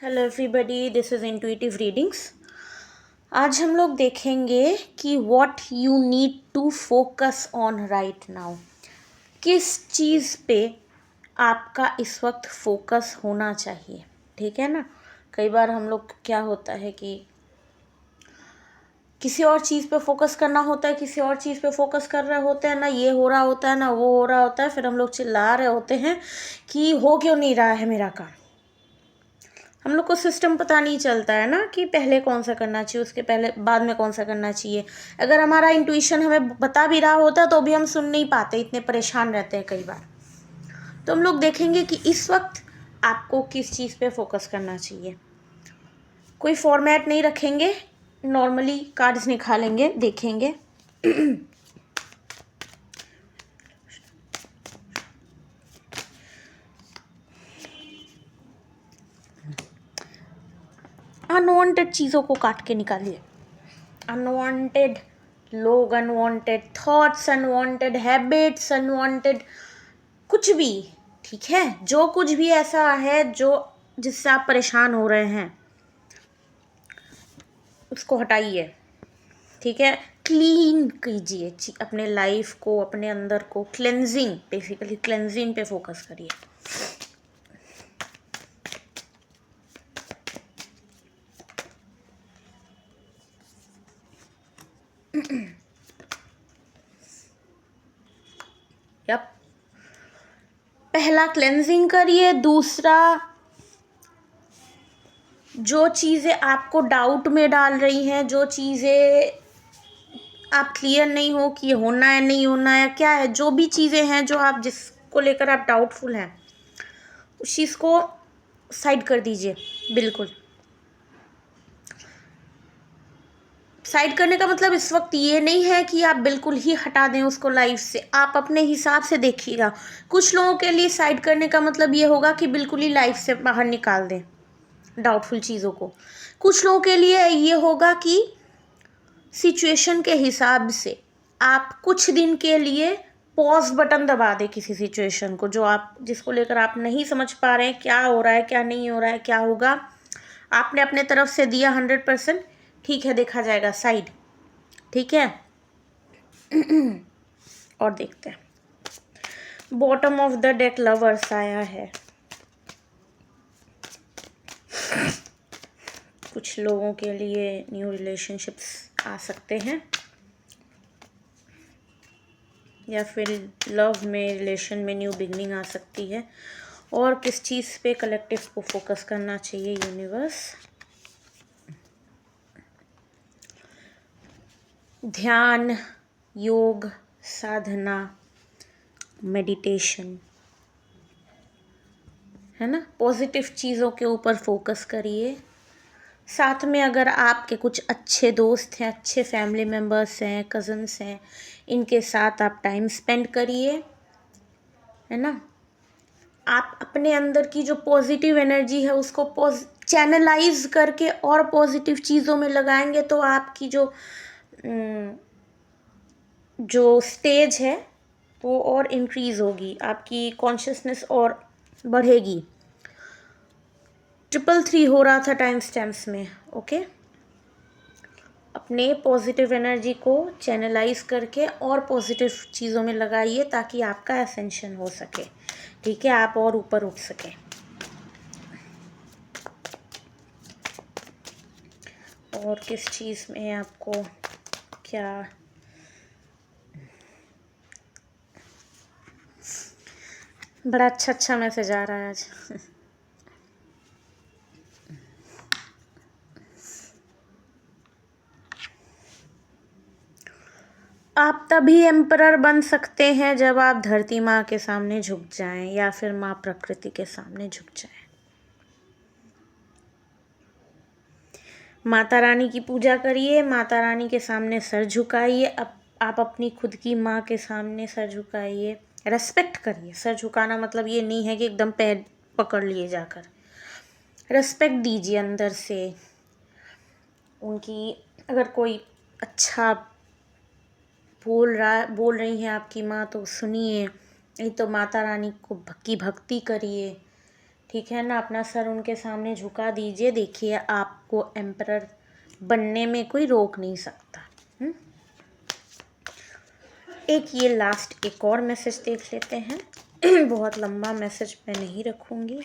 Hello everybody, this is intuitive readings. आज हम लोग देखेंगे कि what you need to focus on right now. किस चीज़ पे आपका इस वक्त फोकस होना चाहिए। ठीक है ना। कई बार हम लोग क्या होता है कि किसी और चीज़ पे फोकस करना होता है, किसी और चीज़ पे फोकस कर रहे होते हैं, ना ये हो रहा होता है ना वो हो रहा होता है, फिर हम लोग चिल्ला रहे होते हैं कि हो क्यों नहीं रहा है मेरा काम। हम लोग को सिस्टम पता नहीं चलता है ना कि पहले कौन सा करना चाहिए, उसके पहले बाद में कौन सा करना चाहिए। अगर हमारा इंट्यूशन हमें बता भी रहा होता तो भी हम सुन नहीं पाते, इतने परेशान रहते हैं कई बार। तो हम लोग देखेंगे कि इस वक्त आपको किस चीज़ पे फोकस करना चाहिए। कोई फॉर्मेट नहीं रखेंगे, नॉर्मली कार्ड्स निकालेंगे, देखेंगे। अनवांटेड चीज़ों को काट के निकालिए। अनवांटेड लोग, unwanted thoughts, unwanted habits, unwanted कुछ भी। ठीक है, जो कुछ भी ऐसा है जो जिससे आप परेशान हो रहे हैं उसको हटाइए। ठीक है, क्लीन कीजिए अपने लाइफ को, अपने अंदर को। क्लेंजिंग, बेसिकली क्लेंजिंग पे फोकस करिए। यप, पहला क्लेंजिंग करिए। दूसरा, जो चीज़ें आपको डाउट में डाल रही हैं, जो चीज़ें आप क्लियर नहीं हो कि होना है नहीं होना है क्या है, जो भी चीज़ें हैं जो आप जिसको लेकर आप डाउटफुल हैं, उस चीज़ को साइड कर दीजिए। बिल्कुल साइड करने का मतलब इस वक्त ये नहीं है कि आप बिल्कुल ही हटा दें उसको लाइफ से। आप अपने हिसाब से देखिएगा। कुछ लोगों के लिए साइड करने का मतलब ये होगा कि बिल्कुल ही लाइफ से बाहर निकाल दें डाउटफुल चीज़ों को। कुछ लोगों के लिए ये होगा कि सिचुएशन के हिसाब से आप कुछ दिन के लिए पॉज बटन दबा दें किसी सिचुएशन को, जो आप जिसको लेकर आप नहीं समझ पा रहे हैं क्या हो रहा है, क्या नहीं हो रहा है, क्या होगा। आपने अपने तरफ से दिया 100%, ठीक है, देखा जाएगा, साइड। ठीक है। और देखते हैं, bottom of the deck lovers आया है। कुछ लोगों के लिए न्यू रिलेशनशिप्स आ सकते हैं, या फिर लव में, रिलेशन में न्यू बिगनिंग आ सकती है। और किस चीज़ पे कलेक्टिव को फोकस करना चाहिए यूनिवर्स। ध्यान, योग, साधना, मेडिटेशन, है ना। पॉजिटिव चीज़ों के ऊपर फोकस करिए। साथ में अगर आपके कुछ अच्छे दोस्त हैं, अच्छे फैमिली मेम्बर्स हैं, कज़न्स हैं, इनके साथ आप टाइम स्पेंड करिए, है ना। आप अपने अंदर की जो पॉजिटिव एनर्जी है उसको चैनलाइज करके और पॉजिटिव चीज़ों में लगाएंगे तो आपकी जो स्टेज है वो और इंक्रीज़ होगी, आपकी कॉन्शियसनेस और बढ़ेगी। 333 हो रहा था टाइम स्टैम्प्स में। ओके, अपने पॉजिटिव एनर्जी को चैनलाइज करके और पॉजिटिव चीज़ों में लगाइए ताकि आपका एसेंशन हो सके। ठीक है, आप और ऊपर उठ सकें। और किस चीज़ में आपको क्या, बड़ा अच्छा मैसेज आ रहा है आज। आप तभी एम्परर बन सकते हैं जब आप धरती माँ के सामने झुक जाएं, या फिर माँ प्रकृति के सामने झुक जाएं। माता रानी की पूजा करिए, माता रानी के सामने सर झुकाइए। अब आप अपनी खुद की माँ के सामने सर झुकाइए, रेस्पेक्ट करिए। सर झुकाना मतलब ये नहीं है कि एकदम पैर पकड़ लिए जाकर। रेस्पेक्ट दीजिए अंदर से उनकी। अगर कोई अच्छा बोल रही हैं आपकी माँ तो सुनिए, नहीं तो माता रानी को की भक्ति करिए। ठीक है ना। अपना सर उनके सामने झुका दीजिए। देखिए आपको एम्परर बनने में कोई रोक नहीं सकता। एक ये लास्ट एक और मैसेज देख लेते हैं। बहुत लंबा मैसेज मैं नहीं रखूंगी।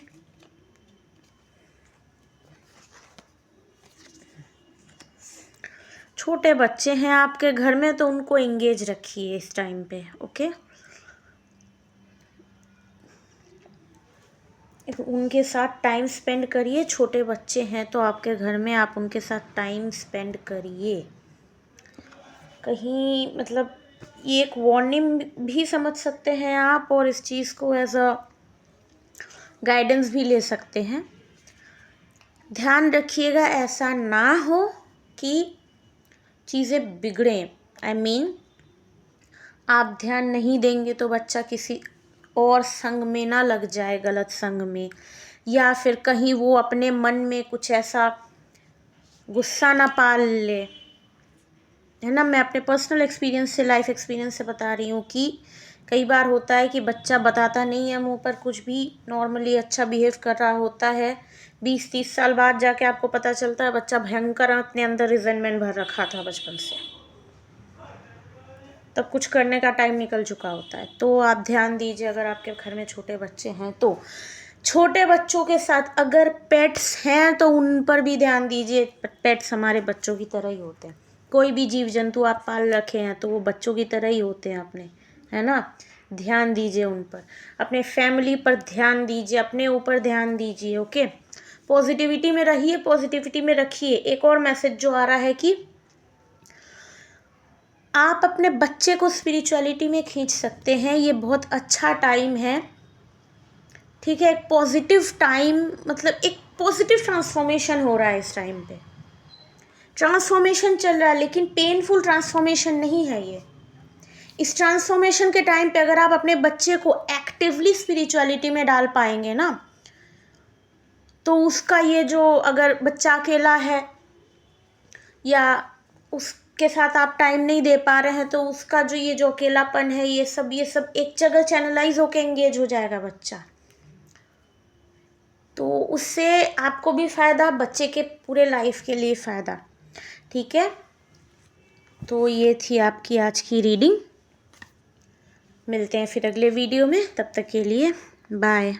छोटे बच्चे हैं आपके घर में तो उनको एंगेज रखिए इस टाइम पे। ओके, उनके साथ टाइम स्पेंड करिए। छोटे बच्चे हैं तो आपके घर में, आप उनके साथ टाइम स्पेंड करिए। कहीं मतलब ये एक वार्निंग भी समझ सकते हैं आप, और इस चीज़ को एज अ गाइडेंस भी ले सकते हैं। ध्यान रखिएगा ऐसा ना हो कि चीज़ें बिगड़ें। आई मीन आप ध्यान नहीं देंगे तो बच्चा किसी और संग में ना लग जाए, गलत संग में, या फिर कहीं वो अपने मन में कुछ ऐसा गुस्सा ना पाल ले, है ना। मैं अपने पर्सनल एक्सपीरियंस से, लाइफ एक्सपीरियंस से बता रही हूँ कि कई बार होता है कि बच्चा बताता नहीं है मुंह पर कुछ भी, नॉर्मली अच्छा बिहेव कर रहा होता है, 20-30 साल बाद जाके आपको पता चलता है बच्चा भयंकर अपने अंदर रिजेंटमेंट भर रखा था बचपन से, तब कुछ करने का टाइम निकल चुका होता है। तो आप ध्यान दीजिए, अगर आपके घर में छोटे बच्चे हैं तो छोटे बच्चों के साथ अगर पेट्स हैं तो उन पर भी ध्यान दीजिए। पेट्स हमारे बच्चों की तरह ही होते हैं। कोई भी जीव जंतु आप पाल रखे हैं तो वो बच्चों की तरह ही होते हैं अपने, है ना। ध्यान दीजिए उन पर, अपने फैमिली पर ध्यान दीजिए, अपने ऊपर ध्यान दीजिए। ओके, पॉजिटिविटी में रहिए, पॉजिटिविटी में रखिए। एक और मैसेज जो आ रहा है कि आप अपने बच्चे को स्पिरिचुअलिटी में खींच सकते हैं। ये बहुत अच्छा टाइम है, ठीक है। एक पॉजिटिव टाइम, मतलब एक पॉजिटिव ट्रांसफॉर्मेशन हो रहा है इस टाइम पे। ट्रांसफॉर्मेशन चल रहा है, लेकिन पेनफुल ट्रांसफॉर्मेशन नहीं है ये। इस ट्रांसफॉर्मेशन के टाइम पे अगर आप अपने बच्चे को एक्टिवली स्पिरिचुअलिटी में डाल पाएंगे ना, तो उसका ये जो, अगर बच्चा अकेला है या उसके साथ आप टाइम नहीं दे पा रहे हैं, तो उसका जो ये जो अकेलापन है, ये सब एक जगह चैनलाइज होके एंगेज हो जाएगा बच्चा। तो उससे आपको भी फ़ायदा, बच्चे के पूरे लाइफ के लिए फ़ायदा, ठीक है। तो ये थी आपकी आज की रीडिंग। मिलते हैं फिर अगले वीडियो में, तब तक के लिए बाय।